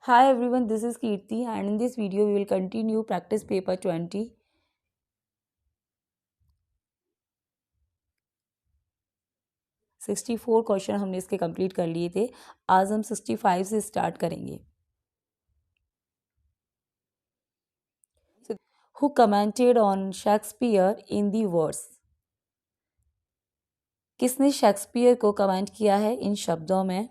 Hi everyone, this is Kirti and in this video we will continue practice paper 20. Sixty four question हमने इसके complete कर लिए थे। आज हम 65 से स्टार्ट करेंगे। Who commented on Shakespeare in the verse? किसने शेक्सपियर को कमेंट किया है इन शब्दों में?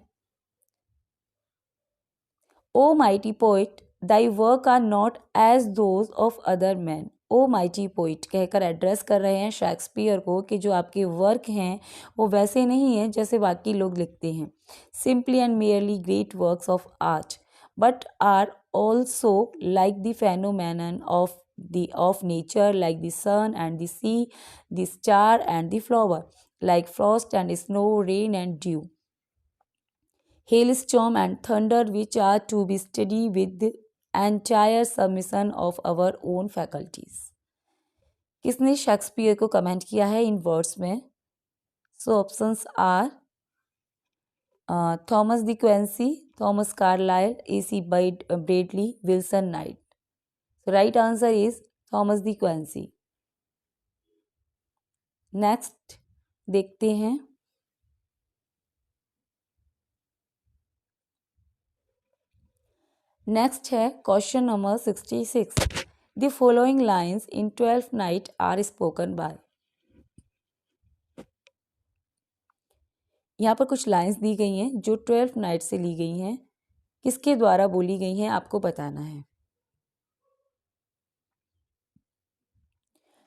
O mighty poet, thy work are not as those of other men. O mighty poet कहकर एड्रेस कर रहे हैं शेक्सपियर को कि जो आपके वर्क हैं वो वैसे नहीं हैं जैसे बाकी लोग लिखते हैं। Simply and merely great works of art but are also like the phenomenon of nature, like the sun and the sea, the star and the flower, like frost and snow, rain and dew, hailstorm and thunder, which are to be studied with the entire submission of our own faculties. किसने Shakespeare को comment किया है in words में? So options are Thomas De Quincey, Thomas Carlyle, AC Bradley, Wilson Knight. So right answer is Thomas De Quincey. Next देखते हैं. Next है question number 66. The following lines in 12th Night are spoken by. यहाँ पर कुछ lines दी गई हैं जो 12th night से ली गई हैं. किसके द्वारा बोली गई हैं आपको बताना है.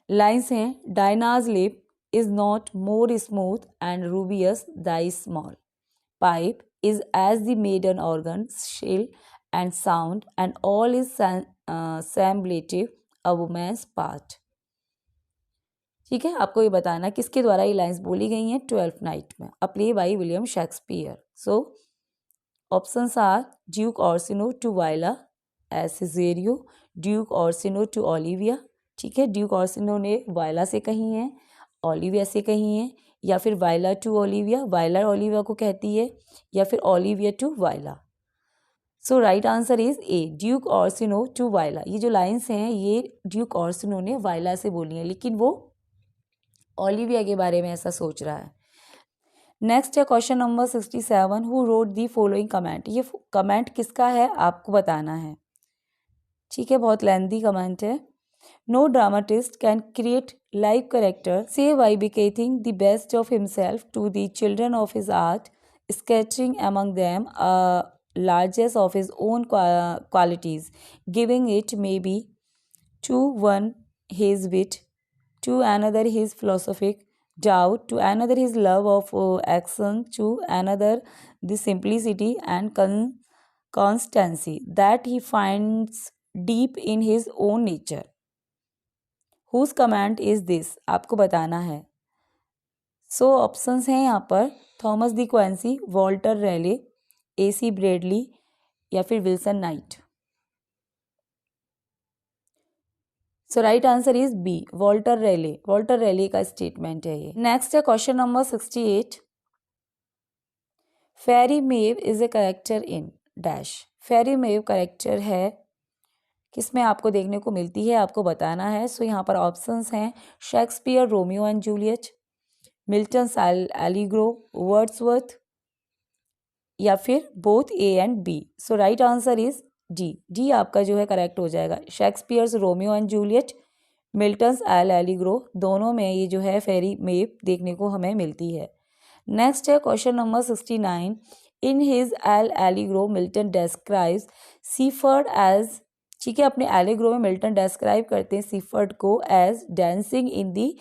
लाइंस हैं Diana's lip is not more smooth and rubious thy small pipe is as the maiden organ shrill and sound and all is semblative a woman's part. ठीक है, आपको ये बताना किसके द्वारा ये लाइंस बोली गई हैं 12th नाइट में. A play by William Shakespeare. So options are Duke Orsino to Viola as Cesario, Duke Orsino to Olivia. ठीक है, ड्यूक ऑर्सिनो ने वाइला से कही हैं, ओलिविया से कही हैं, या फिर Viola to Olivia, Viola Olivia को कहती है, या फिर Olivia to Viola. So right answer is A, Duke Orsino to Viola. ये जो लाइंस हैं ये ड्यूक ऑर्सिनो ने वाइला से बोली हैं, लेकिन वो ओलिविया के बारे में ऐसा सोच रहा है. नेक्स्ट है question number 67. Who wrote the following comment. ये कमेंट किसका है आपको बताना है. ठीक है, बहुत लेंथी कमेंट है. No dramatist can create live character save by bequeathing the best of himself to the children of his art, sketching among them largest of his own qualities, giving it maybe to one his wit, to another his philosophic doubt, to another his love of action, to another the simplicity and constancy that he finds deep in his own nature. Whose comment is this? आपको बताना है. So options हैं यहाँ पर Thomas De Quincey, Walter Raleigh, AC Bradley, या फिर Wilson Knight. So right answer is B, Walter Raleigh. Walter Raleigh का statement है ये. नेक्स्ट है question number 68. Fairy Mab is a character in dash. Fairy Mab character है किसमें आपको देखने को मिलती है आपको बताना है. सो यहाँ पर ऑप्शंस हैं Shakespeare Romeo and Juliet, Milton Allegro, Wordsworth, या फिर both A and B. So right answer is D. D आपका जो है करेक्ट हो जाएगा. Shakespeare's Romeo and Juliet, Milton's Allegro, दोनों में ये जो है फेरी मेव देखने को हमें मिलती है. नेक्स्ट है question number 69. In his Allegro Milton describes shepherd as. ठीक है, अपने एलिग्रो में मिल्टन डिस्क्राइब करते हैं सीफर्ड को as dancing in the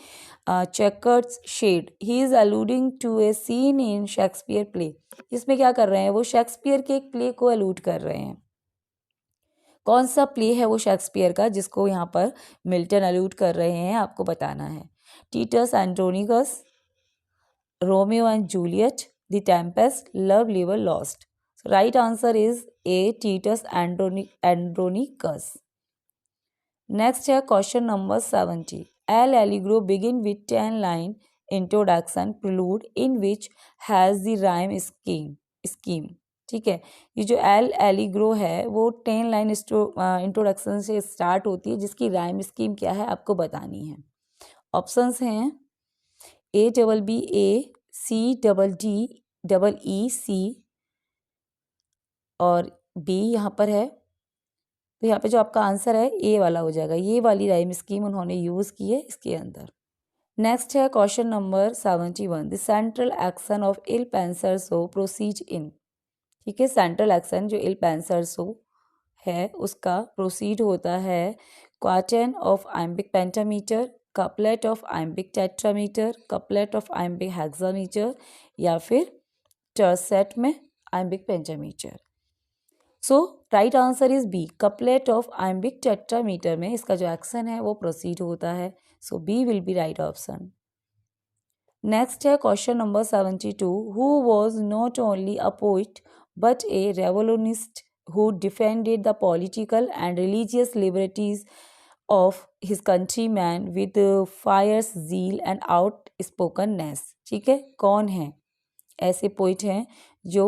chequered shade. He is alluding to a scene in Shakespeare play. इसमें क्या कर रहे हैं वो शेक्सपियर के एक प्ले को अलूड कर रहे हैं. कौन सा प्ले है वो शेक्सपियर का जिसको यहाँ पर मिल्टन अलूड कर रहे हैं आपको बताना है. Titus Andronicus, Romeo and Juliet, the Tempest, love लिवर lost. Right answer is A, Titus Andronicus. Next है question number 70. L Allegro begin with 10 line introduction prelude in which has the rhyme scheme. ठीक है। ये जो L Allegro है वो 10 line introduction से start होती है, जिसकी राइम स्कीम क्या है आपको बतानी है। ऑप्शंस हैं ADDECEE और बी यहाँ पर है। तो यहाँ पे जो आपका आंसर है ए वाला हो जाएगा। ये वाली राइम स्कीम उन्होंने यूज़ की है इसके अंदर। नेक्स्ट है question number 71, the central action of Il Penseroso proceed in. ठीक है, सेंट्रल एक्शन जो इल पेंसर्सो है उसका प्रोसीड होता है quatrain of iambic pentameter, couplet of iambic tetrameter, couplet of iambic hexameter या फिर टर्सेट में iambic pentameter. So right answer is B, couplet of iambic tetrameter में इसका जो एक्शन है वो प्रोसीड होता है। So B will be right option. Next है question number 72, who was not only a poet but a revolutionist who defended the political and religious liberties of his countrymen with fierce zeal and outspokenness। ठीक है, कौन है ऐसे poet हैं जो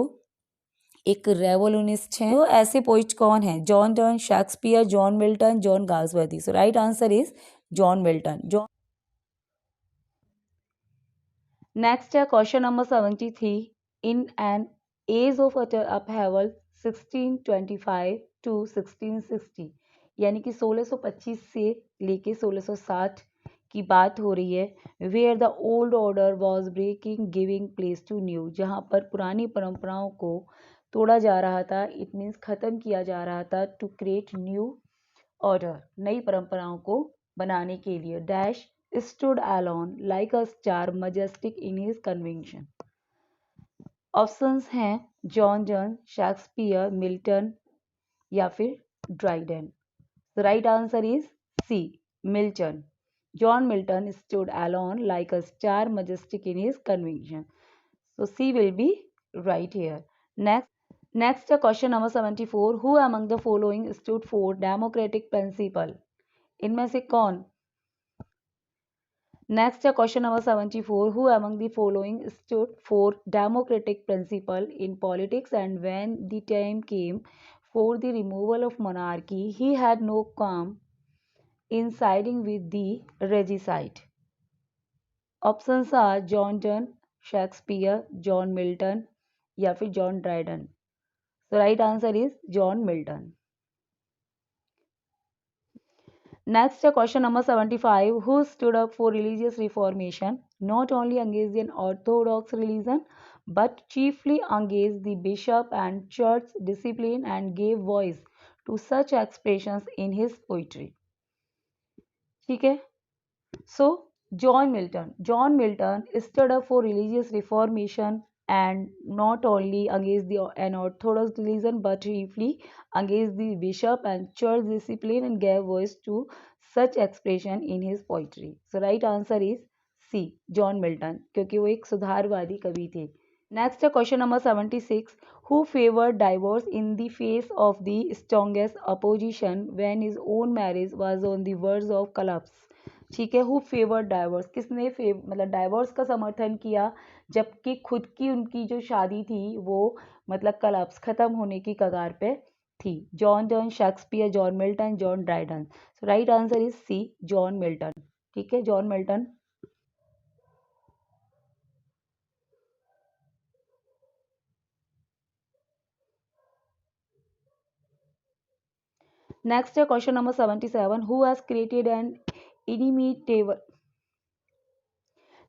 एक रेवोल्यूनिस्ट हैं? तो ऐसे पोइट कौन है? John Donne, Shakespeare, John Milton, John Galsworthy. So right answer is John Milton. John next है question number 73, in an age of utter upheaval 1625 to 1660, यानी कि 1625 से लेके 1660 की बात हो रही है। Where the old order was breaking giving place to new, जहाँ पर पुरानी परंपराओं को तोड़ा जा रहा था, इट मीन्स ख़त्म किया जा रहा था, टू क्रिएट न्यू ऑर्डर, नई परंपराओं को बनाने के लिए। Dash stood alone like a star majestic in his conviction। Options हैं जॉन डन, शेक्सपियर, मिल्टन या फिर Dryden. The right answer is C, Milton. John Milton stood alone like a star majestic in his conviction। So C will be right here। Next question number 74, who among the following stood for democratic principle? इनमें से कौन? Next question number 74, who among the following stood for democratic principle in politics, and when the time came for the removal of monarchy, he had no qualm in siding with the regicide? Options are John Donne, Shakespeare, John Milton या फिर John Dryden। So right answer is John Milton। Next question number 75, who stood up for religious reformation, not only against the orthodox religion but chiefly against the bishop and church discipline, and gave voice to such expressions in his poetry? ठीक है, so John Milton stood up for religious reformation and not only against the unorthodox religion but chiefly against the bishop and church discipline, and gave voice to such expression in his poetry। So right answer is C, John Milton, क्योंकि वो एक सुधारवादी कवि थे। Next question number 76, who favored divorce in the face of the strongest opposition when his own marriage was on the verge of collapse? ठीक है, who favour divorce, किसने मतलब divorce का समर्थन किया जबकि खुद की उनकी जो शादी थी वो मतलब कलाप्स खत्म होने की कगार पे थी? John Donne, Shakespeare, John Milton, John Dryden. So right answer is C, John Milton. ठीक है, जॉन मिल्टन। नेक्स्ट है question number 77, who has created an inimitable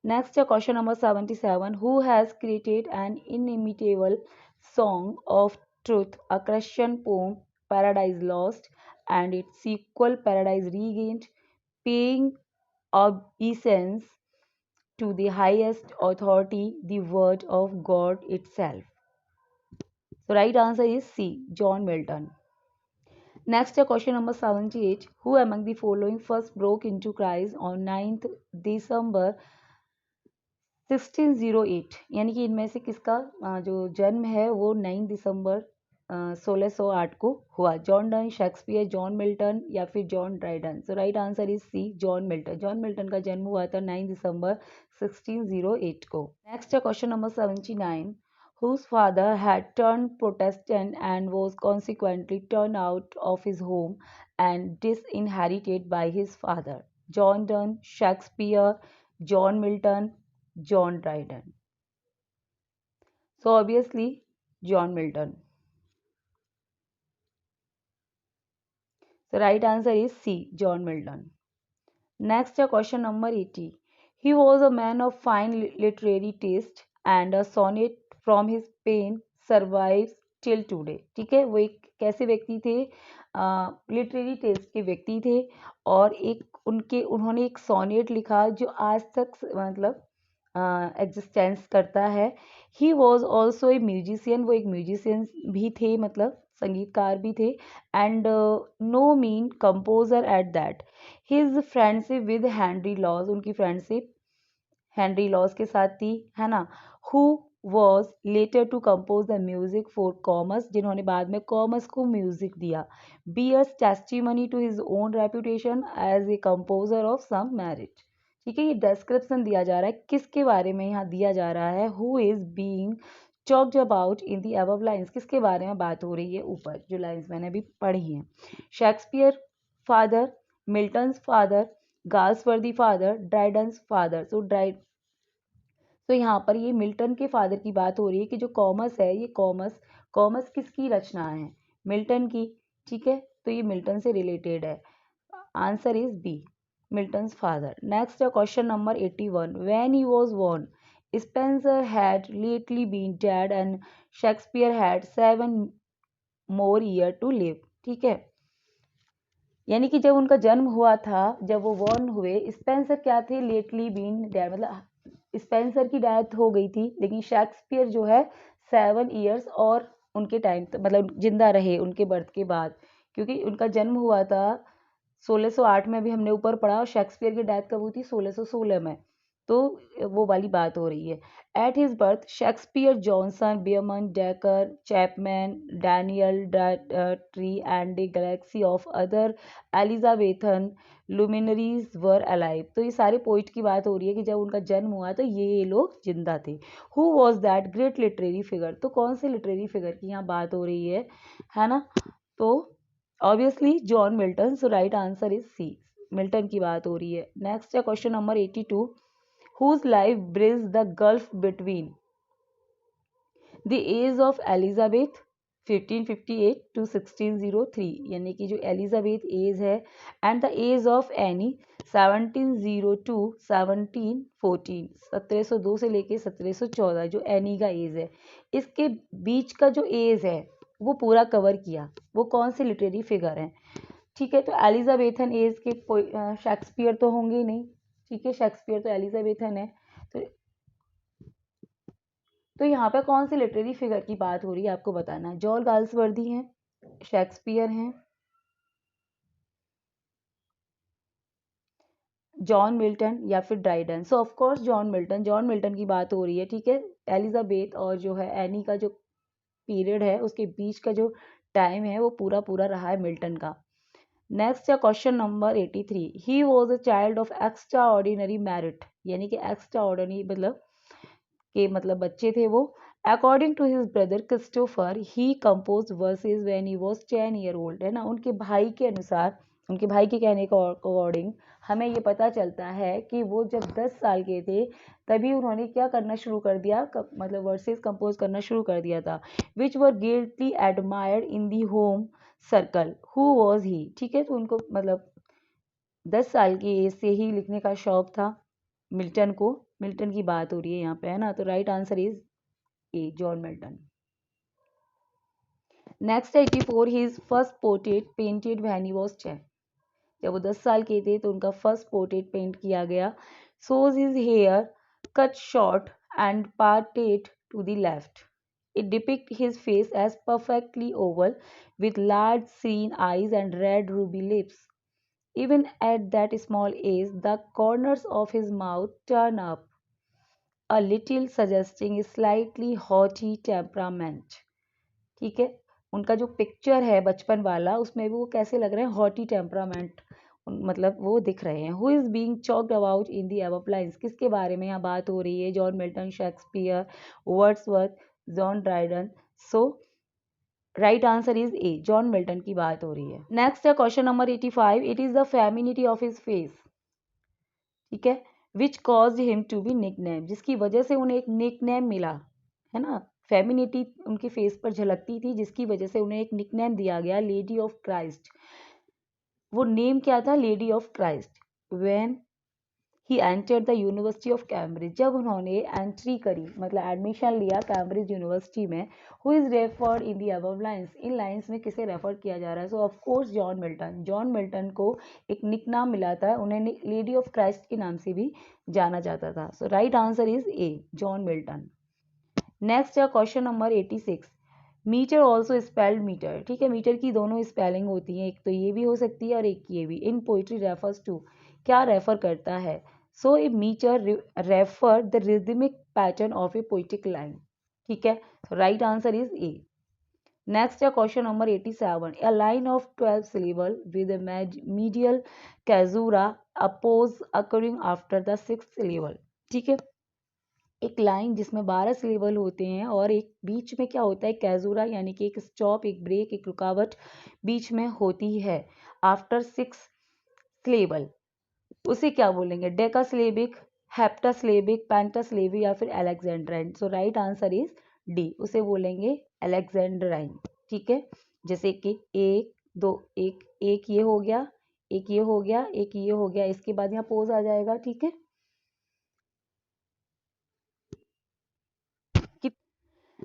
Next, question number 77, who has created an inimitable song of truth, a Christian poem, Paradise Lost, and its sequel, Paradise Regained, paying obeisance to the highest authority, the word of God itself? So, right answer is C, John Milton. Next, question number 78, who among the following first broke into Christ on 9th December 1608, यानी कि इनमें से किसका जो जन्म है वो 9 दिसंबर 1608 को हुआ? John Donne, Shakespeare, John Milton या फिर John Dryden. So right answer is C, John Milton. John Milton का जन्म हुआ था 9 दिसंबर 1608 को। नेक्स्ट है question number 79, whose father had turned Protestant and was consequently turned out of his home and disinherited by his father. John Donne, Shakespeare, John Milton, John Dryden. So obviously, John Milton. The right answer is C, John Milton. Next, question number 80. He was a man of fine literary taste and a sonnet from his pen survives till today. ठीक है, वो एक कैसे व्यक्ति थे, literary test के व्यक्ति थे और उन्होंने एक सोनेट लिखा जो आज तक मतलब एग्जिस्टेंस करता है. He was also a musician, वो एक म्यूजिशियन भी थे, मतलब संगीतकार भी थे. And no mean composer at that. His friendship with Henry Lawes, उनकी फ्रेंडशिप हेनरी लॉज के साथ थी, है ना. Who was later to compose the music for Comus, जिन्होंने बाद में कॉमर्स को म्यूजिक दिया. Bears testimony to his own reputation as a composer of some merit. ठीक है, ये डिस्क्रिप्शन दिया जा रहा है, किसके बारे में यहाँ दिया जा रहा है. Who is being talked about in the above lines, किसके बारे में बात हो रही है ऊपर जो लाइन्स मैंने अभी पढ़ी हैं. Shakespeare father, Milton's father, Galsworthy father, Dryden's father. तो यहाँ पर ये मिल्टन के फादर की बात हो रही है कि जो कॉमर्स है, ये कॉमर्स किसकी रचना है, मिल्टन की. ठीक है, तो ये मिल्टन से रिलेटेड है. Answer is B, Milton's father. Next है question number 81. When he was born, Spenser had lately been dead and Shakespeare had 7 more year to live. ठीक है, यानी कि जब उनका जन्म हुआ था, जब वो बॉर्न हुए, स्पेंसर क्या थे, लेटली बीन डेड, मतलब स्पेंसर की डेथ हो गई थी, लेकिन शेक्सपियर जो है 7 ईयर्स और उनके टाइम मतलब जिंदा रहे उनके बर्थ के बाद, क्योंकि उनका जन्म हुआ था 1608 में, अभी हमने ऊपर पढ़ा, और शेक्सपियर की डेथ कब हुई थी, 1616 में. तो वो वाली बात हो रही है. At his birth Shakespeare, Jonson, Beaumont, Dekker, Chapman, Daniel tree and a galaxy of other Elizabethan luminaries were alive. तो ये सारे पोइट की बात हो रही है कि जब उनका जन्म हुआ तो ये लोग जिंदा थे. Who was that great literary figure, तो कौन से लिटरेरी फिगर की यहाँ बात हो रही है ना. तो obviously John Milton. So right answer is C, Milton की बात हो रही है. नेक्स्ट है question number 82. whose life bridged the gulf between the age of Elizabeth 1558 to 1603, यानी कि जो एलिजाबेथ एज है, and the age of Anne 1702 1714, 1702 से लेके 1714, जो एनी का एज है, इसके बीच का जो एज है वो पूरा कवर किया. वो कौन से लिटरेरी फिगर हैं. ठीक है, तो एलिजाबेथन एज के शेक्सपियर तो होंगे ही नहीं. ठीक है, शेक्सपियर तो एलिजाबेथन है. तो यहाँ पे कौन सी लिटरेरी फिगर की बात हो रही है आपको बताना है. जॉन गाल्सवर्दी हैं, शेक्सपियर हैं, जॉन मिल्टन या फिर Dryden. So of course John Milton की बात हो रही है. ठीक है, एलिजाबेथ और जो है एनी का जो पीरियड है, उसके बीच का जो टाइम है वो पूरा पूरा रहा है मिल्टन का. नेक्स्ट है question number 83. He was a child of extraordinary merit, यानी कि एक्स्ट्रा ऑर्डिनरी मतलब बच्चे थे वो. According to his brother Christopher he compose verses when he was 10 year old, है ना. उनके भाई के अनुसार, उनके भाई के कहने के अकॉर्डिंग हमें ये पता चलता है कि वो जब 10 साल के थे तभी उन्होंने क्या करना शुरू कर दिया, मतलब वर्सेस कंपोज करना शुरू कर दिया था. Which were greatly admired in the home circle. Who was he. ठीक है, तो उनको मतलब 10 साल की एज से ही लिखने का शौक था मिल्टन को. मिल्टन की बात हो रही है यहाँ पे, है ना. तो right answer is A, John Milton. Next 84. His first portrait painted when he was 10. जब वो 10 साल के थे तो उनका फर्स्ट पोर्ट्रेट पेंट किया गया. Shows his hair cut short and parted to the left. It depicts his face as perfectly oval with large serene eyes and red ruby lips. Even at that small age, the corners of his mouth turn up a little, suggesting a slightly haughty temperament. ठीक है, उनका जो picture है बचपन वाला, उसमें भी वो कैसे लग रहे हैं, हॉटी टेम्परामेंट मतलब वो दिख रहे हैं. Who is being talked about in the above lines, किसके बारे में यहाँ बात हो रही है. John Milton, Shakespeare, Wordsworth, John Dryden. So right answer is A, John Milton की बात हो रही है। नेक्स्ट है question number 85, it is the femininity of his face, ठीक है, which cause him to be nickname, जिसकी वजह से उन्हें एक निक नेम मिला, है ना, फेमिनिटी उनके फेस पर झलकती थी जिसकी वजह से उन्हें एक निक नेम दिया गया, लेडी ऑफ क्राइस्ट। वो नेम क्या था, lady of Christ. When he entered the university of Cambridge, जब उन्होंने एंट्री करी, मतलब एडमिशन लिया कैम्ब्रिज यूनिवर्सिटी में। Who is referred in the above lines, in lines में किसे रेफर किया जा रहा है? सो of course John Milton. John Milton को एक निक नाम मिला था, उन्हें लेडी ऑफ क्राइस्ट के नाम से भी जाना जाता था। So right answer is A, John Milton. Next है question number 86, metre also spelled meter, ठीक है, मीटर की दोनों स्पेलिंग होती हैं, एक तो ये भी हो सकती है और एक ये भी। इन पोइट्री रेफर्स टू, क्या रेफर करता है? So a metre refer the rhythmic pattern of a poetic line, ठीक है, तो right answer is A. Next है question number 87, a line of 12 syllable with a medial caesura oppose occurring after the 6th syllable, ठीक है, एक line जिसमें 12 syllable होते हैं और एक बीच में क्या होता है, कैजुरा, यानी कि एक स्टॉप, एक ब्रेक, एक रुकावट बीच में होती है आफ्टर 6 सिलेबल, उसे क्या बोलेंगे? डेकासिलेबिक, हेप्टासिलेबिक, पेंटासिलेबिक या फिर Alexandrine. So right answer is D, उसे बोलेंगे अलेक्जेंड्राइन, ठीक है, जैसे कि एक दो, एक ये हो गया, एक ये हो गया, एक ये हो गया, इसके बाद यहाँ पोज आ जाएगा, ठीक है।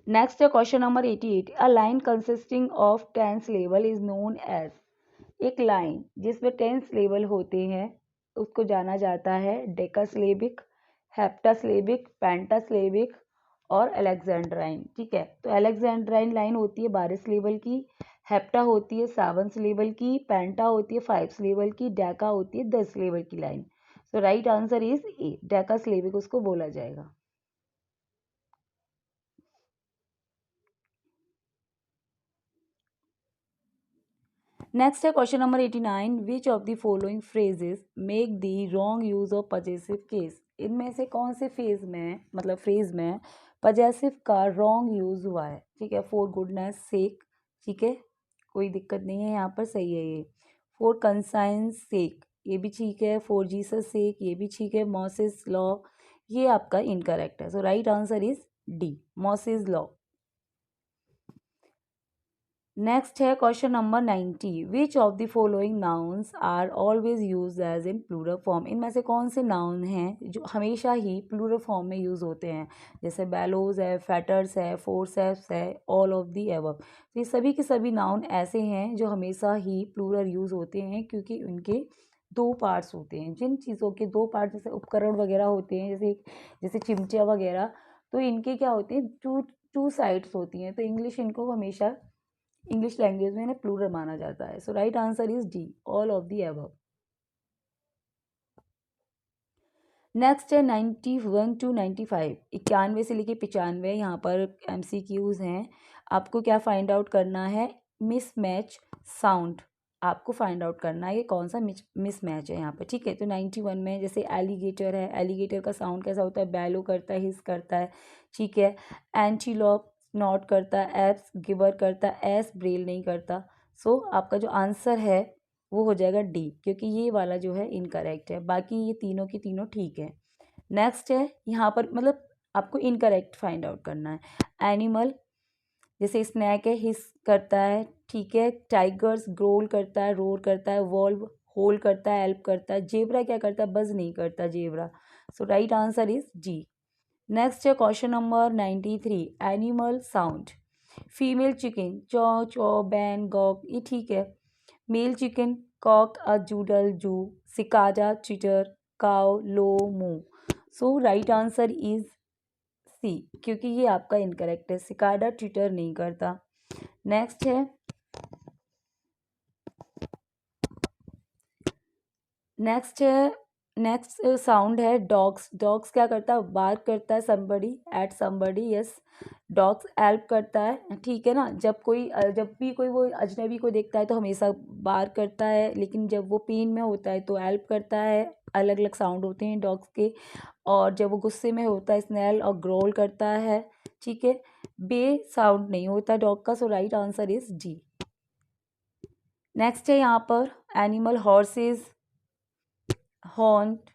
नेक्स्ट है question number 88, a line consisting of 10 syllable is known as, एक लाइन जिसमें 10 सिलेबल होते हैं उसको जाना जाता है डेकासिलेबिक, हेप्टासिलेबिक, पेंटासिलेबिक और अलेक्जेंड्राइन, ठीक है, तो अलेक्जेंड्राइन लाइन होती है 12 सिलेबल की, हेप्टा होती है 7 सिलेबल की, पेंटा होती है 5 सिलेबल की, डेका होती है 10 सिलेबल की लाइन। So right answer is A, decasyllabic उसको बोला जाएगा। नेक्स्ट है question number 89, which of the following phrases make the wrong use of possessive case, इनमें से कौन से फेज में, मतलब फ्रेज में पजेसिव का रॉन्ग यूज हुआ है, ठीक है, फॉर गुडनेस सेक, ठीक है, कोई दिक्कत नहीं है यहाँ पर, सही है ये। फॉर कंसाइंस सेक, ये भी ठीक है। फॉर जीसस सेक, ये भी ठीक है। मॉसेस लॉ, ये आपका इनकरेक्ट है। So right answer is D, Moses' law. Next है question number 90, which of the following nouns are always use as in plural form, इनमें से कौन से नाउन हैं जो हमेशा ही प्लूरल फॉर्म में यूज होते हैं? जैसे बेलोज है, फैटर्स है, फोरसेप्स है, ऑल ऑफ दी एबव। तो ये सभी के सभी नाउन ऐसे हैं जो हमेशा ही प्लूरल यूज होते हैं क्योंकि उनके दो पार्ट्स होते हैं। जिन चीज़ों के दो पार्ट, जैसे उपकरण वगैरह होते हैं, जैसे जैसे चिमटिया वगैरह, तो इनके क्या होते हैं, टू टू साइड्स होती हैं। तो इंग्लिश इनको हमेशा, इंग्लिश लैंग्वेज में इन्हें प्लूरल माना जाता है। So right answer is D, all of the above. Next है 91 टू 95, 91 से लेके 95, यहाँ पर MCQs हैं। आपको क्या फाइंड आउट करना है? मिसमैच साउंड आपको फाइंड आउट करना है कि कौन सा मिसमैच है यहाँ पर, ठीक है। तो 91 में जैसे एलिगेटर है, एलिगेटर का साउंड कैसा होता है? बैलो करता है, हिस करता है, ठीक है। एंटीलॉप नॉट करता है, एप्स गिवर करता है, एस ब्रेल नहीं करता। सो आपका जो आंसर है वो हो जाएगा डी, क्योंकि ये वाला जो है इनकरेक्ट है, बाकी ये तीनों की तीनों ठीक है। नेक्स्ट है यहाँ पर, मतलब आपको इनकरेक्ट फाइंड आउट करना है। एनिमल, जैसे स्नैक है, हिस करता है, ठीक है। टाइगर्स ग्रोल करता है, रोर करता है। वॉल्व होल करता है, हेल्प करता है। जेब्रा क्या करता है? बज नहीं करता zebra. So right answer is G. Next है question number 93, animal sound. Female chicken चौ चौ, बैन गॉक, ये ठीक है। मेल चिकन कॉक, अ जूडल जू, cicada chitter, cow low moo. So right answer is C, क्योंकि ये आपका इनकरेक्ट है, सिकाडा ट्विटर नहीं करता। नेक्स्ट है, नेक्स्ट साउंड है डॉग्स। डॉग्स क्या करता है? बार्क करता है somebody at somebody, yes. Dogs help करता है, ठीक है ना। जब भी कोई वो अजनबी को देखता है तो हमेशा बार्क करता है, लेकिन जब वो पेन में होता है तो हेल्प करता है। अलग अलग साउंड होते हैं डॉग्स के। और जब वो गुस्से में होता है स्नेल और ग्रोल करता है, ठीक है। बे साउंड नहीं होता डॉग का, so right answer is D. Next है यहाँ पर एनिमल, हॉर्सेस, हॉन्ट,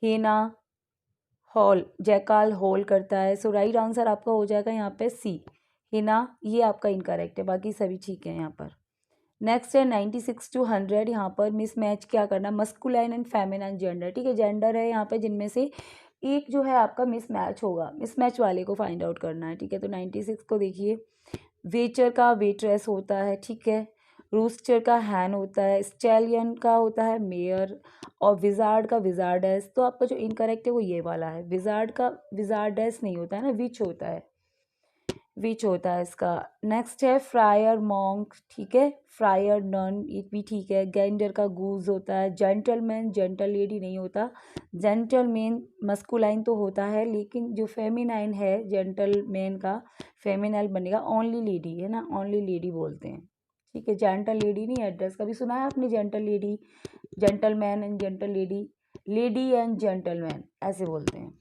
हेना, हॉल, जैकाल हॉल करता है, सो राइट आंसर आपका हो जाएगा यहाँ पे सी, हिना। ये आपका इनकरेक्ट है, बाकी सभी ठीक है यहाँ पर। नेक्स्ट है 96 to 100, यहाँ पर मिस मैच क्या करना, मस्कुलाइन एंड फेमिनाइन जेंडर, ठीक है, जेंडर है यहाँ पे जिनमें से एक जो है आपका मिस मैच होगा, मिस मैच वाले को फाइंड आउट करना है, ठीक है। तो 96 को देखिए, वेटर का वेट्रेस होता है, ठीक है, रूस्टर का हैन होता है, स्टैलियन का होता है मेयर, और विजार्ड का विजार्डेस। तो आपका जो इनकरेक्ट है वो ये वाला है, विजार्ड का विजार्डेस नहीं होता है ना, विच होता है, विच होता है इसका। नेक्स्ट है फ्रायर मॉन्क, ठीक है, फ्रायर नन, ये भी ठीक है। गेंडर का गूज होता है, जेंटलमैन जेंटल लेडी नहीं होता, जेंटलमैन मस्कुलाइन तो होता है, लेकिन जो फेमिनाइन है जेंटलमैन का फेमिनाइल बनेगा, ओनली लेडी है ना, ओनली लेडी बोलते हैं, ठीक है, जेंटल लेडी नहीं। एड्रेस कभी सुना है आपने, gentle lady, gentleman and gentle lady, lady and gentleman ऐसे बोलते हैं।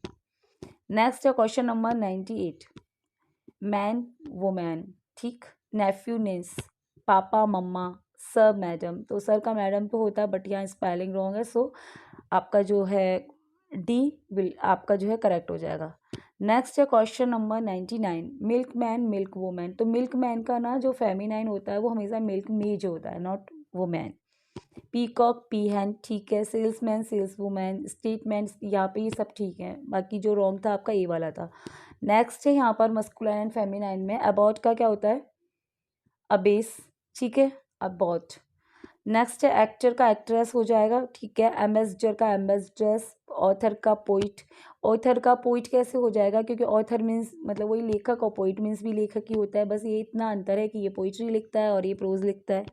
नेक्स्ट है क्वेश्चन नंबर 98, मैन वुमेन, ठीक, नेफ्यू निस, पापा मम्मा, सर मैडम। तो सर का मैडम तो होता है, बट यहाँ स्पेलिंग रॉन्ग है, सो आपका जो है डी विल आपका जो है करेक्ट हो जाएगा। नेक्स्ट है question number 99, milk man milk women. तो मिल्क मैन का ना जो फेमिनाइन होता है वो हमेशा मिल्क मेज होता है, नॉट वुमेन। पीकॉक पीहैन, ठीक है, सेल्समैन सेल्स वुमेन, स्टेटमेंट, यहाँ पे ये सब ठीक है, बाकी जो रॉन्ग था आपका ए वाला था। नेक्स्ट है यहाँ पर मस्कुलाइन एंड फेमिनाइन में अबाउट का क्या होता है, अबेस, ठीक है, अबाउट। नेक्स्ट है एक्टर का एक्ट्रेस हो जाएगा, ठीक है, एम्बेसडर का एम्बेसड्रेस, ऑथर का पोइट, ऑथर का पोइट कैसे हो जाएगा, क्योंकि ऑथर मीन्स मतलब वही लेखक, और पोइट मीन्स भी लेखक ही होता है, बस ये इतना अंतर है कि ये पोइट्री लिखता है और ये प्रोज लिखता है,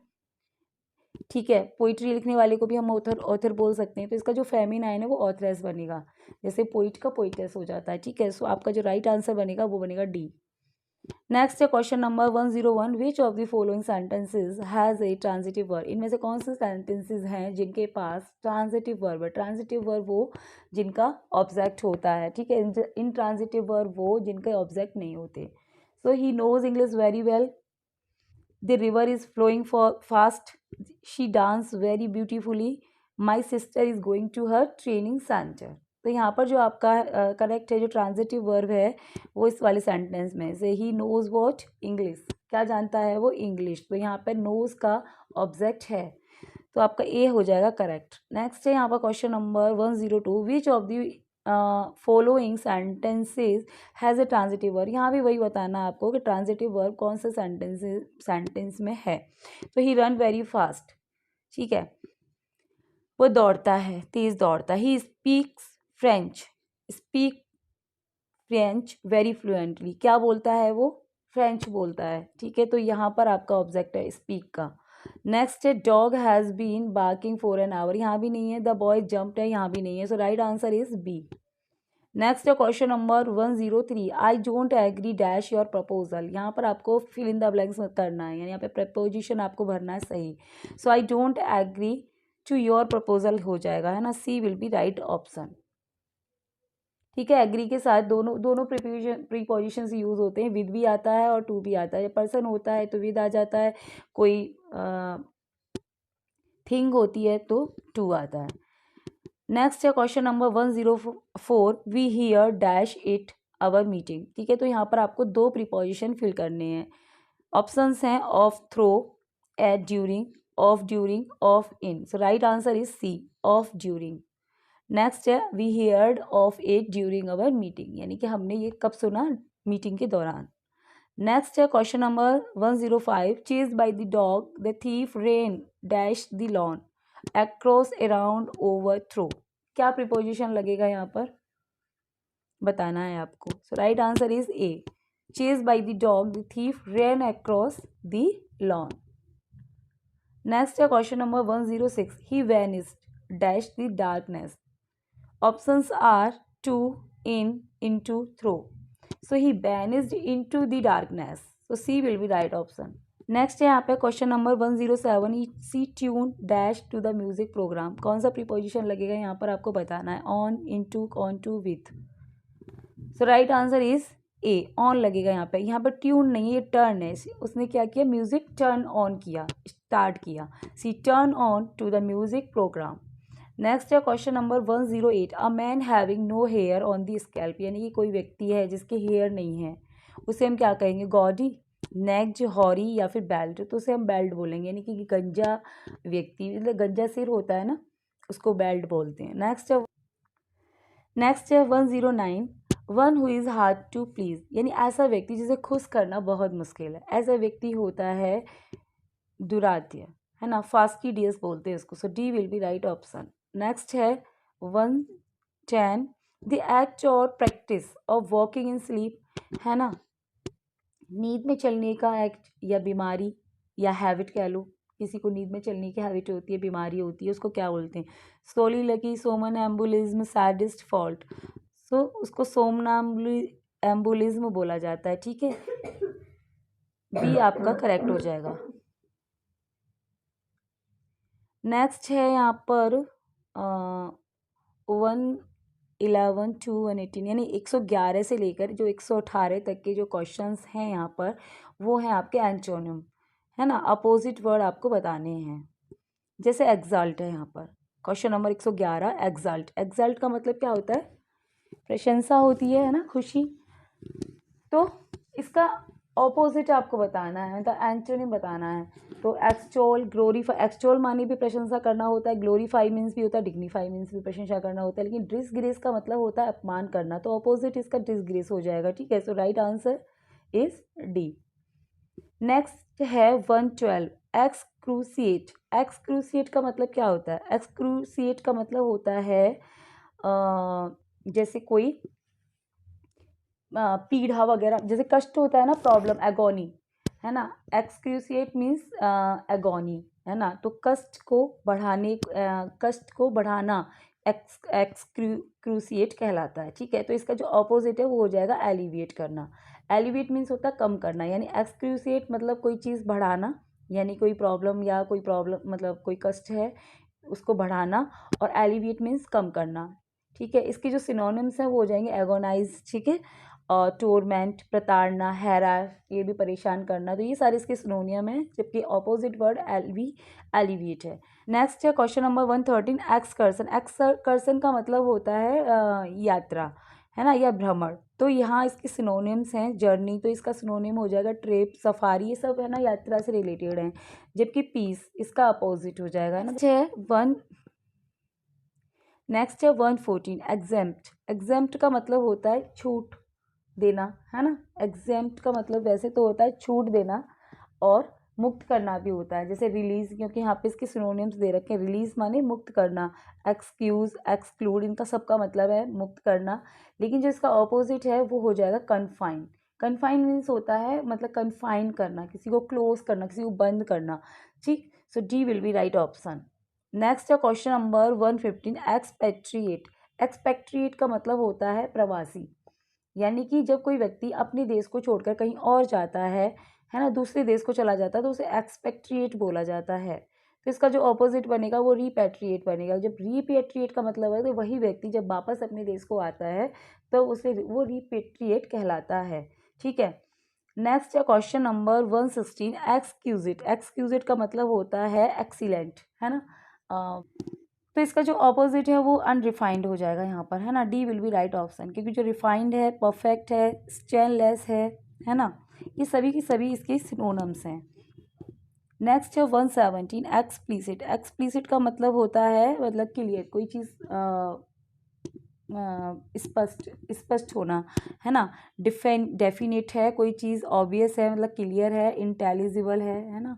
ठीक है। पोइट्री लिखने वाले को भी हम ऑथर ऑथर बोल सकते हैं, तो इसका जो फेमिनाइन है वो ऑथरेस बनेगा, जैसे पोइट का पोइटेस हो जाता है, ठीक है। सो आपका जो राइट आंसर बनेगा वो बनेगा डी। नेक्स्ट है question number 101, which of the following sentences has a transitive verb. इनमें से कौन से सेंटेंसेज हैं जिनके पास ट्रांजिटिव वर्ब है। ट्रांजिटिव वर्ब वो जिनका ऑब्जेक्ट होता है, ठीक है, इन ट्रांजिटिव वर्ब वो जिनके ऑब्जेक्ट नहीं होते। So he knows English very well, the river is flowing fast, she dance very beautifully, my sister is going to her training centre. तो यहाँ पर जो आपका करेक्ट है जो ट्रांजिटिव वर्ब है वो इस वाले सेंटेंस में से, ही नोज वॉट इंग्लिश, क्या जानता है वो इंग्लिश, तो यहाँ पर नोज का ऑब्जेक्ट है, तो आपका ए हो जाएगा करेक्ट। नेक्स्ट है यहाँ पर question number 102, which of the following sentences has a transitive verb. यहाँ भी वही बताना है आपको कि ट्रांजिटिव वर्ब कौन से सेंटेंस में है। तो ही रन वेरी फास्ट, ठीक है, वो दौड़ता है, तेज दौड़ता है। He speaks French, speak French very fluently, क्या बोलता है वो, फ्रेंच बोलता है, ठीक है। तो यहाँ पर आपका ऑब्जेक्ट है स्पीक का। नेक्स्ट है dog has been barking for an hour, यहाँ भी नहीं है। द बॉय जंप्ड है, यहाँ भी नहीं है, so right answer is B. Next है question number 103, I don't agree dash your proposal. यहाँ पर आपको फिल इन द ब्लैंक्स करना है, यानी यहाँ पे प्रपोजिशन आपको भरना है सही। So I don't agree to your proposal हो जाएगा, है ना, C will be right option, ठीक है। एग्री के साथ दोनों दोनों प्रीपोजिशंस यूज होते हैं, विद भी आता है और टू भी आता है। जब पर्सन होता है तो विद आ जाता है, कोई थिंग होती है तो टू आता है। नेक्स्ट है question number 104, we hear dash it our meeting, ठीक है। तो यहाँ पर आपको दो प्रीपोजिशन फिल करने हैं। ऑप्शंस हैं of, through, at, during, of, in. So right answer is C, of during. Next है we heard of it during our meeting, यानी कि हमने ये कब सुना, मीटिंग के दौरान। नेक्स्ट है question number 105, chase by the dog the thief ran dash the lawn across, around, over, through. क्या प्रीपोजिशन लगेगा यहाँ पर बताना है आपको। So right answer is A, chase by the dog the thief ran across the lawn. Next है question number 106, he vanished dash the darkness. Options are to, in, into, through. So he vanished into the darkness. So C will be right option. Next है यहाँ पे question number 107, see tune dash to the music programme. कौन सा preposition लगेगा यहाँ पर आपको बताना है, on, into, on to, with. So right answer is A, on लगेगा यहाँ पर ट्यून नहीं है, ये टर्न है। उसने क्या किया, म्यूजिक टर्न ऑन किया, स्टार्ट किया। C turn on to the music programme. Next है question number 108, a man having no hair on the scalp, यानी कि कोई व्यक्ति है जिसके हेयर नहीं है, उसे हम क्या कहेंगे, गॉडी, नेक्ड, हॉरी या फिर बेल्ट, तो उसे हम बेल्ट बोलेंगे, यानी कि गंजा व्यक्ति, मतलब गंजा सिर होता है ना, उसको बेल्ट बोलते हैं। नेक्स्ट है 109, one who is hard to please, यानी ऐसा व्यक्ति जिसे खुश करना बहुत मुश्किल है, ऐसा व्यक्ति होता है दुरात्य, है ना, फास्टिडियस बोलते हैं उसको। So D will be right option. Next है 110, the act or practice of walking in sleep, है ना, नींद में चलने का एक्ट या बीमारी या हैबिट कह लो, किसी को नींद में चलने की हैबिट होती है, बीमारी होती है, उसको क्या बोलते हैं, सोलिलकी, सोमनैम्बुलिज्म, सैडिस्ट, फॉल्ट। सो उसको सोमनैम्बुलिज्म बोला जाता है, ठीक है, बी आपका करेक्ट हो जाएगा। नेक्स्ट है यहाँ पर 111 to 118, यानी 111 से लेकर जो 118 तक के जो क्वेश्चंस हैं यहाँ पर, वो हैं आपके एंटोनिम, है ना, अपोजिट वर्ड आपको बताने हैं। जैसे एग्जाल्ट है यहाँ पर, क्वेश्चन नंबर 111, एग्जाल्ट। एग्जाल्ट का मतलब क्या होता है, प्रशंसा होती है ना, खुशी। तो इसका ऑपोजिट आपको बताना है, मतलब एंटोनिम बताना है। तो एक्सटोल, ग्लोरीफाई, एक्सटोल माने भी प्रशंसा करना होता है, ग्लोरीफाई मीन्स भी होता है, डिग्निफाई मीन्स भी प्रशंसा करना होता है, लेकिन डिसग्रेस का मतलब होता है अपमान करना, तो ऑपोजिट इसका डिसग्रेस हो जाएगा, ठीक है। So right answer is D. Next है 112, एक्सक्रूसिएट। एक्सक्रूसिएट का मतलब क्या होता है, एक्सक्रूसिएट का मतलब होता है जैसे कोई पीड़ा वगैरह, जैसे कष्ट होता है ना, प्रॉब्लम, एगोनी, है ना, एक्सक्रूसिएट मीन्स एगोनी, है ना, तो कष्ट को बढ़ाना एक्सक्रूसिएट कहलाता है, ठीक है। तो इसका जो ऑपोजिट है वो हो जाएगा एलिविएट करना। एलिविएट मीन्स होता है कम करना, यानी एक्सक्रूसिएट मतलब कोई चीज़ बढ़ाना, यानी कोई प्रॉब्लम या कोई प्रॉब्लम मतलब कोई कष्ट है उसको बढ़ाना, और एलिविएट मीन्स कम करना, ठीक है। इसके जो सिनोनिम्स हैं वो हो जाएंगे एगोनाइज, ठीक है, और टोरमेंट, प्रताड़ना, हैरास, ये भी परेशान करना, तो ये सारे इसके सिनोनियम है, जबकि ऑपोजिट वर्ड एलिविएट है। नेक्स्ट है क्वेश्चन नंबर 113, एक्सकर्सन। एक्सकर्सन का मतलब होता है यात्रा, है ना, या भ्रमण। तो यहाँ इसके सिनोनिम्स हैं, जर्नी, तो इसका सिनोनिम हो जाएगा ट्रिप, सफारी, ये सब है ना यात्रा से रिलेटेड हैं, जबकि पीस इसका अपोजिट हो जाएगा ना। नेक्स्ट है 114, एग्जेम्प्ट। एग्जेम्प्ट का मतलब होता है छूट देना, है ना, एग्जेम्प्ट का मतलब वैसे तो होता है छूट देना, और मुक्त करना भी होता है, जैसे रिलीज, क्योंकि यहाँ पे इसके सिनोनिम्स दे रखे हैं, रिलीज माने मुक्त करना, एक्सक्यूज, एक्सक्लूड, इनका सबका मतलब है मुक्त करना, लेकिन जो इसका ऑपोजिट है वो हो जाएगा कन्फाइन। कन्फाइन मीन्स होता है मतलब कन्फाइन करना, किसी को क्लोज करना, किसी को बंद करना, ठीक। So D will be right option. Next है क्वेश्चन नंबर 115, एक्सपेट्रिएट। एक्सपेट्रिएट का मतलब होता है प्रवासी, यानी कि जब कोई व्यक्ति अपने देश को छोड़कर कहीं और जाता है ना, दूसरे देश को चला जाता है, तो उसे एक्सपेट्रिएट बोला जाता है। तो इसका जो ऑपोजिट बनेगा वो रिपैट्रिएट बनेगा। जब रिपैट्रिएट का मतलब है तो वही व्यक्ति जब वापस अपने देश को आता है तो उसे वो रिपैट्रिएट कहलाता है, ठीक है। नेक्स्ट है क्वेश्चन नंबर 116, एक्सक्यूजिट। एक्सक्यूजिट का मतलब होता है एक्सीलेंट, है ना, तो इसका जो ऑपोजिट है वो अनरिफाइंड हो जाएगा यहाँ पर, है ना, D will be right option, क्योंकि जो रिफाइंड है, परफेक्ट है, स्टेनलेस है ना, ये सभी की सभी इसके सिनोनिम्स हैं। नेक्स्ट है 117, एक्सप्लिसिट। एक्सप्लिसिट का मतलब होता है मतलब क्लियर, कोई चीज़ स्पष्ट होना, है ना, डेफिनेट है, कोई चीज़ ऑब्वियस है मतलब क्लियर है, इंटेलिजिबल है ना,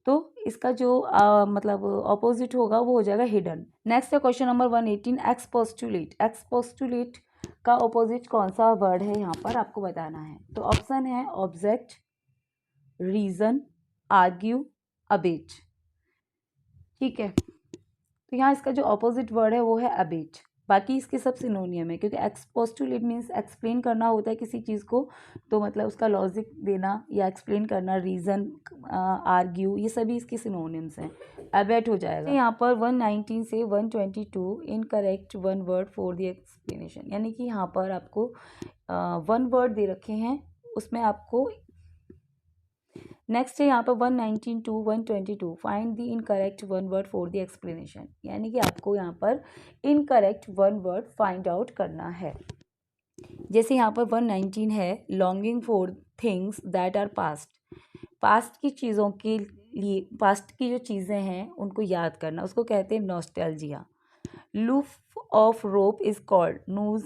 तो इसका जो मतलब ऑपोजिट होगा वो हो जाएगा हिडन। नेक्स्ट है क्वेश्चन नंबर 118, एक्सपोस्टुलेट। एक्सपोस्टुलेट का ऑपोजिट कौन सा वर्ड है यहाँ पर आपको बताना है। तो ऑप्शन है ऑब्जेक्ट, रीजन, आर्ग्यू, अबेट, ठीक है। तो यहाँ इसका जो ऑपोजिट वर्ड है वो है अबेट। बाकी इसके सब सिनोनियम है, क्योंकि एक्सपोस्टुलेट मीन्स एक्सप्लेन करना होता है किसी चीज़ को, तो मतलब उसका लॉजिक देना या एक्सप्लेन करना, रीज़न, आर्ग्यू, ये सभी इसके सिनोनियम्स हैं। अबेट हो जाएगा। तो यहाँ पर 119 से 122 incorrect one word for the explanation, यानी कि यहाँ पर आपको वन वर्ड दे रखे हैं, उसमें आपको नेक्स्ट है यहाँ पर 119 to 122 find the incorrect one word for the explanation, यानी कि आपको यहाँ पर incorrect one word find out करना है। जैसे यहाँ पर 119 है, longing for things that are past, past की चीज़ों के लिए, पास्ट की जो चीज़ें हैं उनको याद करना, उसको कहते हैं nostalgia. लूफ of rope is called noose.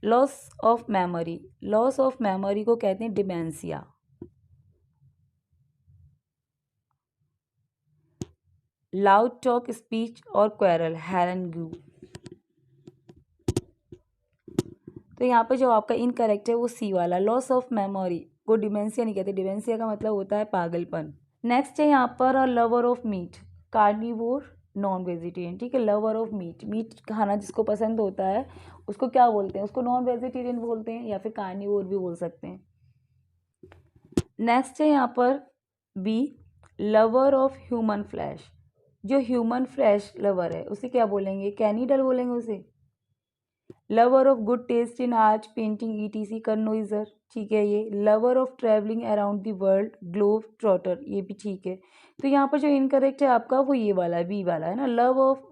Loss of memory, loss of memory को कहते हैं डिमेंशिया। लाउड टॉक, स्पीच और क्वेरल, हैरनग्यू। तो यहाँ पे जो आपका इनकरेक्ट है वो सी वाला, लॉस ऑफ मेमोरी को डिमेंशिया नहीं कहते, डिमेंशिया का मतलब होता है पागलपन। नेक्स्ट है यहाँ पर lover of meat, carnivore, non vegetarian, ठीक है। लवर ऑफ मीट, मीट खाना जिसको पसंद होता है उसको क्या बोलते हैं, उसको नॉन वेजिटेरियन बोलते हैं या फिर कार्निवोर भी बोल सकते हैं। नेक्स्ट है यहाँ पर B, lover of human flesh, जो ह्यूमन फ्लैश लवर है उसे क्या बोलेंगे, कैनिडल बोलेंगे उसे। Lover of good taste in art, painting, etc, connoisseur, ठीक है ये। Lover of travelling around the world, globe trotter, ये भी ठीक है। तो यहाँ पर जो इनकरेक्ट है आपका वो ये वाला है, बी वाला है ना।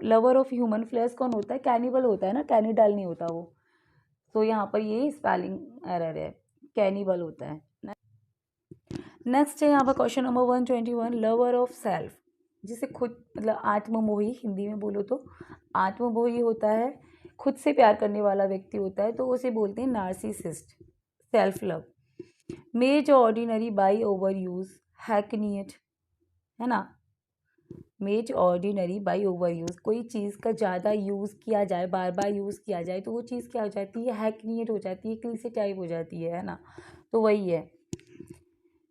लवर ऑफ ह्यूमन फ्लैश कौन होता है, कैनिबल होता है ना, कैनिडल नहीं होता वो। तो यहाँ पर ये स्पेलिंग एरर है, कैनिबल होता है। नेक्स्ट है यहाँ पर question number 121, lover of self, जिसे खुद मतलब आत्ममोही, हिंदी में बोलो तो आत्ममोही होता है, खुद से प्यार करने वाला व्यक्ति होता है, तो उसे बोलते हैं नार्सिसिस्ट। सेल्फ लव, मेज ऑर्डिनरी बाई ओवर यूज, हैकनियट, है ना। मेज ऑर्डिनरी बाई ओवर यूज, कोई चीज़ का ज़्यादा यूज़ किया जाए, बार बार यूज़ किया जाए तो वो चीज़ क्या हो जाती है, हैकनियट हो जाती है, क्लीशे टाइप हो जाती है ना। तो वही है।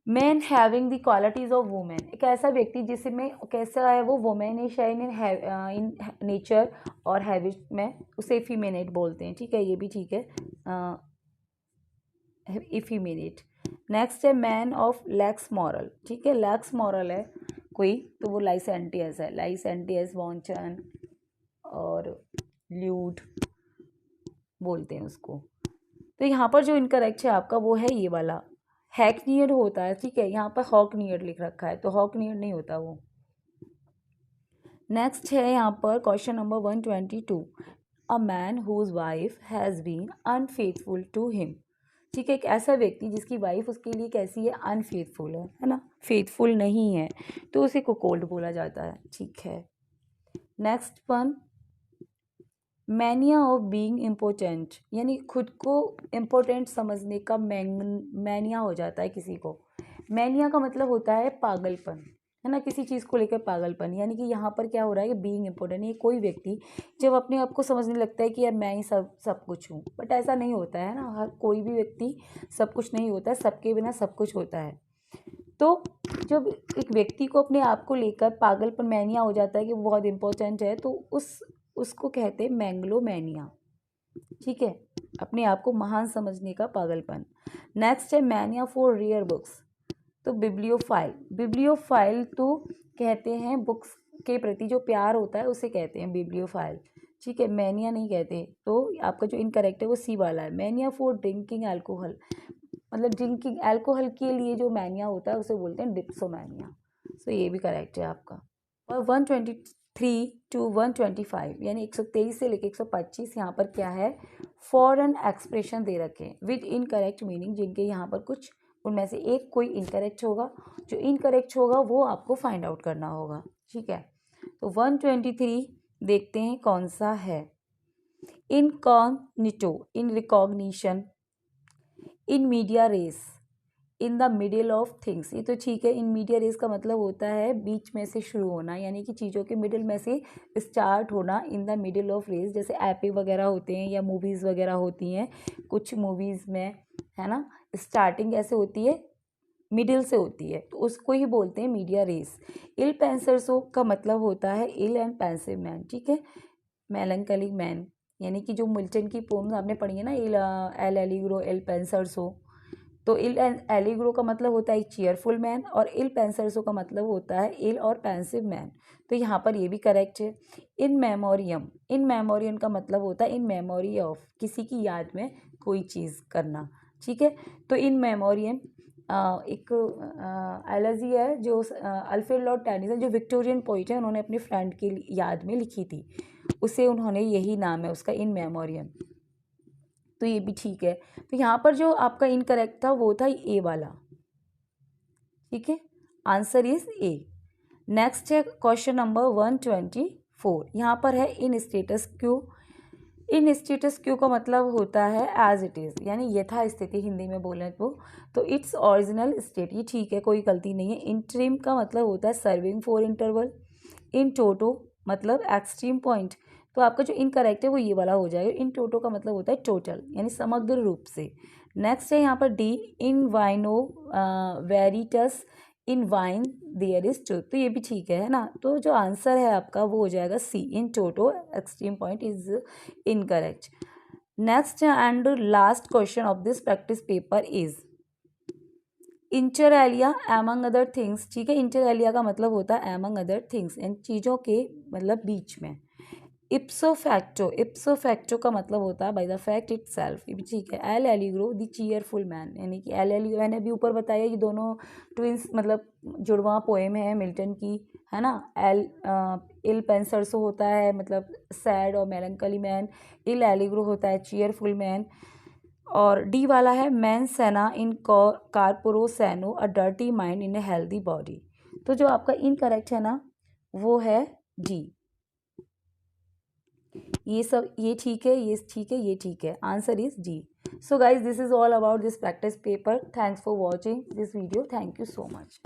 Man having the qualities of women, एक ऐसा व्यक्ति जिसमें कैसा है वो वुमेनिश है इन नेचर और हैबिट में, उसे इफिमेनेट बोलते हैं, ठीक है, ये भी ठीक है, इफिमेनेट। नेक्स्ट है मैन ऑफ लैक्स मॉरल, ठीक है, लैक्स मॉरल है कोई तो वो लाइसेंटियस है, लाइसेंटियस, वॉन्चन और ल्यूड बोलते हैं उसको। तो यहाँ पर जो इनकरेक्ट है आपका वो है ये वाला, हैकनियड होता है, ठीक है, यहाँ पर हॉकनियड लिख रखा है तो हॉकनियड नहीं होता वो। नेक्स्ट है यहाँ पर question number 122, a man whose wife has been unfaithful to him, ठीक है, एक ऐसा व्यक्ति जिसकी वाइफ उसके लिए कैसी है, अनफेथफुल है ना, फेथफुल नहीं है, तो उसे कुकोल्ड बोला जाता है, ठीक है। Next one, mania of being important, यानी खुद को इम्पोर्टेंट समझने का मैनिया हो जाता है किसी को। मैनिया का मतलब होता है पागलपन, है ना, किसी चीज़ को लेकर पागलपन, यानी कि यहाँ पर क्या हो रहा है कि बीइंग इम्पोर्टेंट, ये कोई व्यक्ति जब अपने आप को समझने लगता है कि यार मैं ही सब कुछ हूँ, बट ऐसा नहीं होता है ना, हर कोई भी व्यक्ति सब कुछ नहीं होता है, सबके बिना सब कुछ होता है। तो जब एक व्यक्ति को अपने आप को लेकर पागलपन, मैनिया हो जाता है कि वो बहुत इंपॉर्टेंट है, तो उसको कहते हैं मैंग्लोमैनिया, ठीक है, अपने आप को महान समझने का पागलपन। नेक्स्ट है मैनिया फॉर रेयर बुक्स, तो बिब्लियोफाइल, बिब्लियोफाइल तो कहते हैं बुक्स के प्रति जो प्यार होता है उसे कहते हैं बिब्लियोफाइल, ठीक है, मैनिया नहीं कहते। तो आपका जो इनकरेक्ट है वो सी वाला है, मैनिया फॉर ड्रिंकिंग अल्कोहल, मतलब ड्रिंकिंग अल्कोहल के लिए जो मैनिया होता है उसे बोलते हैं डिप्सोमैनिया, तो ये भी करेक्ट है आपका। और 123 to 125 यानी 123 से लेकर 125 यहाँ पर क्या है, फॉरेन एक्सप्रेशन दे रखे हैं विद इनकरेक्ट मीनिंग, जिनके यहाँ पर कुछ उनमें से एक कोई इनकरेक्ट होगा, जो इनकरेक्ट होगा वो आपको फाइंड आउट करना होगा, ठीक है। तो 123 देखते हैं कौन सा है, incognito, in recognition, in media res, in the middle of things, ये तो ठीक है। इन मीडिया रेस का मतलब होता है बीच में से शुरू होना, यानी कि चीज़ों के मिडिल में से स्टार्ट होना, in the middle of race, जैसे एपे वगैरह होते हैं या मूवीज़ वगैरह होती हैं, कुछ मूवीज़ में है ना स्टार्टिंग ऐसे होती है, मिडिल से होती है, तो उसको ही बोलते हैं मीडिया रेस। इल पेंसरसो का मतलब होता है इल एंड पेंसिव मैन, ठीक है, मेलंकली मैन, यानी कि जो मिल्टन की पोम्स आपने पढ़ी है ना, एल एलिग्रो एल पेंसर्सो, तो इल एलिग्रो का मतलब होता है एक चीयरफुल मैन और इल पेंसर्सो का मतलब होता है इल और पेंसिव मैन। तो यहाँ पर ये भी करेक्ट है। इन मेमोरियम का मतलब होता है इन मेमोरी ऑफ, किसी की याद में कोई चीज़ करना, ठीक है। तो इन मेमोरियम एक एलर्जी है जो अल्फ्रेड लॉर्ड टेनिसन जो विक्टोरियन पोइट है, उन्होंने अपनी फ्रेंड की याद में लिखी थी, उसे उन्होंने यही नाम है उसका, इन मेमोरियम। तो ये भी ठीक है। तो यहाँ पर जो आपका इनकरेक्ट था वो था ए वाला, ठीक है, आंसर इज ए। नेक्स्ट है क्वेश्चन नंबर 124। यहाँ पर है in status Q. In status Q का मतलब होता है एज इट इज़, यानी यथास्थिति हिंदी में बोलें तो इट्स ओरिजिनल स्टेट, ये ठीक है, कोई गलती नहीं है। इंटरिम का मतलब होता है सर्विंग फॉर इंटरवल। इन टोटो मतलब एक्सट्रीम पॉइंट, तो आपका जो इनकरेक्ट है वो ये वाला हो जाएगा। इन टोटो का मतलब होता है टोटल, यानी समग्र रूप से। नेक्स्ट है यहाँ पर D, in vino veritas, in wine there is truth, तो ये भी ठीक है ना। तो जो आंसर है आपका वो हो जाएगा C, in toto extreme point is incorrect. Next and last question of this practice paper is inter alia among other things, ठीक है। इंटर एलिया का मतलब होता है एमंग अदर थिंग्स, इन चीज़ों के मतलब बीच में। इप्सो फैक्टो का मतलब होता है by the fact it self, ये भी ठीक है। L Allegro the cheerful man, यानी कि एल एलिग्रो मैंने अभी ऊपर बताया ये दोनों ट्विंस मतलब जुड़वा पोएम है मिल्टन की, है ना। इल पेंसर्सो होता है मतलब सैड और मेलंकली मैन, इल एलिग्रो होता है चीयरफुल मैन, और डी वाला है mens sana in corpore sano a dirty mind in a healthy body. तो जो आपका इनकरेक्ट है ना वो है डी। ये सब ये ठीक है, ये ठीक है, ये ठीक है, answer is D. So guys this is all about this practice paper. Thanks for watching this video, thank you so much.